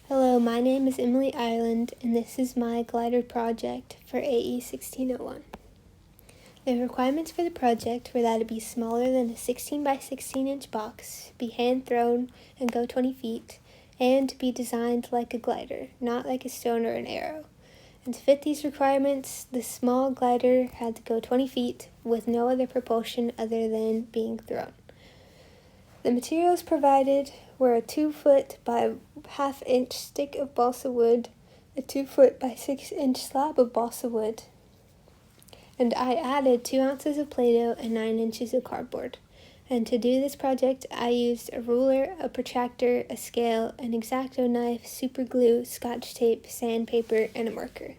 Hello, my name is Emily Ireland, and this is my glider project for AE 1601. The requirements for the project were that it be smaller than a 16 by 16 inch box, be hand thrown and go 20 feet, and be designed like a glider, not like a stone or an arrow. And to fit these requirements, the small glider had to go 20 feet with no other propulsion other than being thrown. The materials provided were a 2-foot by 1/2 inch stick of balsa wood, a 2-foot by 6-inch slab of balsa wood, and I added 2 ounces of Play-Doh and 9 inches of cardboard. And to do this project, I used a ruler, a protractor, a scale, an X-Acto knife, super glue, scotch tape, sandpaper, and a marker.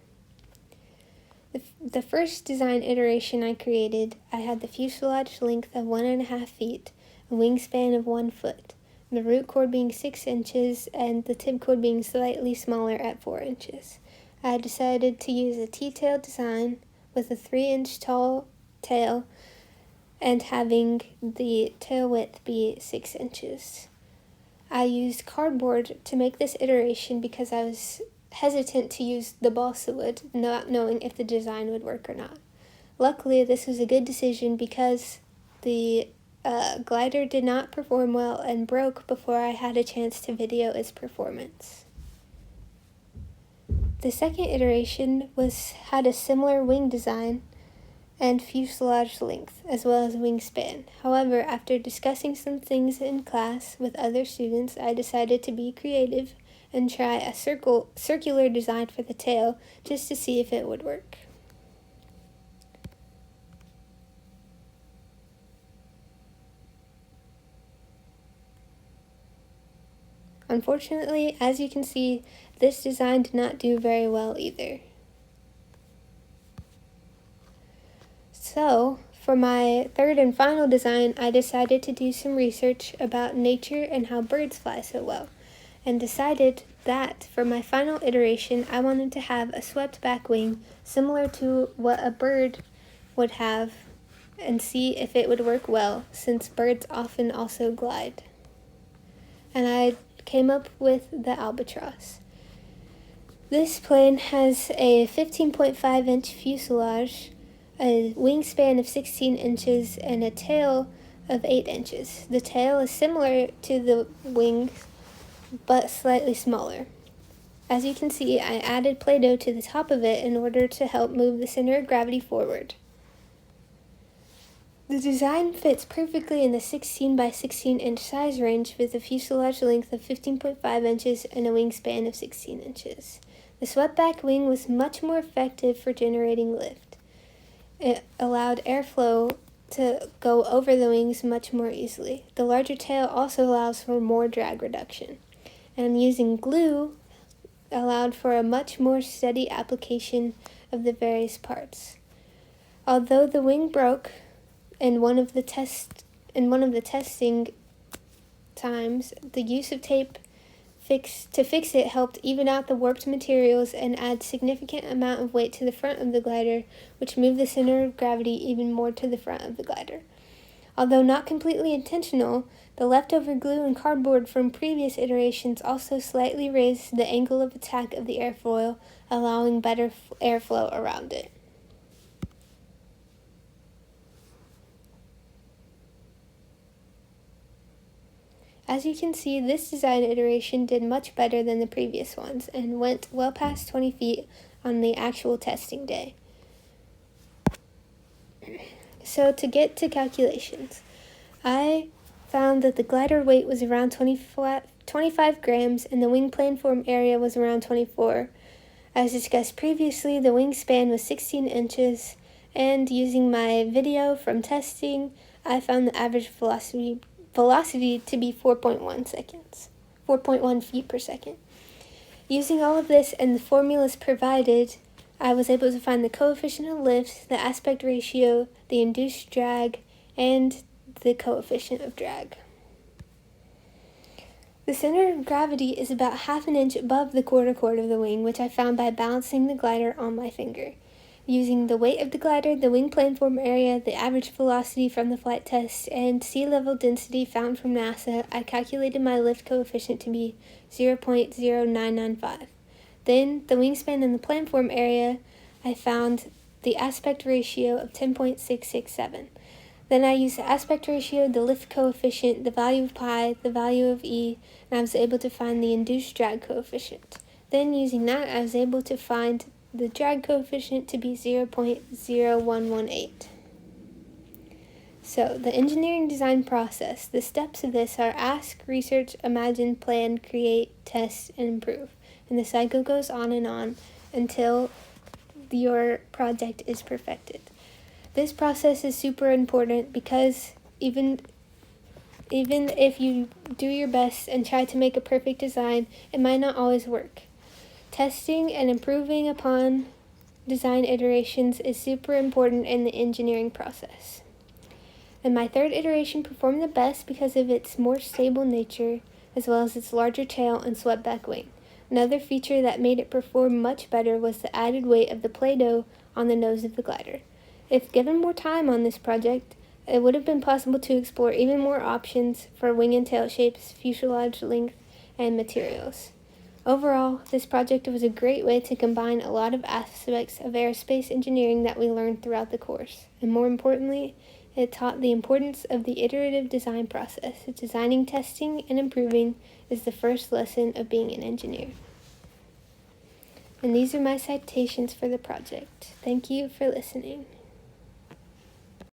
The first design iteration I created, I had the fuselage length of 1.5 feet, a wingspan of 1 foot, the root cord being 6 inches, and the tip cord being slightly smaller at 4 inches. I decided to use a T-tail design with a 3-inch tall tail and having the tail width be 6 inches. I used cardboard to make this iteration because I was hesitant to use the balsa wood, not knowing if the design would work or not. Luckily, this was a good decision because the glider did not perform well and broke before I had a chance to video its performance. The second iteration had a similar wing design and fuselage length, as well as wingspan. However, after discussing some things in class with other students, I decided to be creative and try a circular design for the tail just to see if it would work. Unfortunately, as you can see, this design did not do very well either. So, for my third and final design, I decided to do some research about nature and how birds fly so well, and decided that for my final iteration, I wanted to have a swept back wing similar to what a bird would have and see if it would work well, since birds often also glide. And I came up with the albatross. This plane has a 15.5 inch fuselage, a wingspan of 16 inches, and a tail of 8 inches. The tail is similar to the wings, but slightly smaller. As you can see, I added Play-Doh to the top of it in order to help move the center of gravity forward. The design fits perfectly in the 16 by 16 inch size range with a fuselage length of 15.5 inches and a wingspan of 16 inches. The swept-back wing was much more effective for generating lift. It allowed airflow to go over the wings much more easily. The larger tail also allows for more drag reduction. And using glue allowed for a much more steady application of the various parts. Although the wing broke in one of the testing times, the use of tape to fix it helped even out the warped materials and add significant amount of weight to the front of the glider, which moved the center of gravity even more to the front of the glider. Although not completely intentional, the leftover glue and cardboard from previous iterations also slightly raised the angle of attack of the airfoil, allowing better airflow around it. As you can see, this design iteration did much better than the previous ones and went well past 20 feet on the actual testing day. So to get to calculations, I found that the glider weight was around 25 grams and the wing planform area was around 24. As discussed previously, the wingspan was 16 inches, and using my video from testing, I found the average velocity to be 4.1 feet per second. Using all of this and the formulas provided, I was able to find the coefficient of lift, the aspect ratio, the induced drag, and the coefficient of drag. The center of gravity is about 1/2 inch above the quarter cord of the wing, which I found by balancing the glider on my finger. Using the weight of the glider, the wing planform area, the average velocity from the flight test, and sea level density found from NASA, I calculated my lift coefficient to be 0.0995. Then, the wingspan and the planform area, I found the aspect ratio of 10.667. Then I used the aspect ratio, the lift coefficient, the value of pi, the value of e, and I was able to find the induced drag coefficient. Then using that, I was able to find the drag coefficient to be 0.0118. So, the engineering design process. The steps of this are ask, research, imagine, plan, create, test, and improve. And the cycle goes on until your project is perfected. This process is super important because even if you do your best and try to make a perfect design, it might not always work. Testing and improving upon design iterations is super important in the engineering process. And my third iteration performed the best because of its more stable nature, as well as its larger tail and swept back wing. Another feature that made it perform much better was the added weight of the Play-Doh on the nose of the glider. If given more time on this project, it would have been possible to explore even more options for wing and tail shapes, fuselage length, and materials. Overall, this project was a great way to combine a lot of aspects of aerospace engineering that we learned throughout the course, and more importantly, it taught the importance of the iterative design process. Designing, testing, and improving is the first lesson of being an engineer. And these are my citations for the project. Thank you for listening.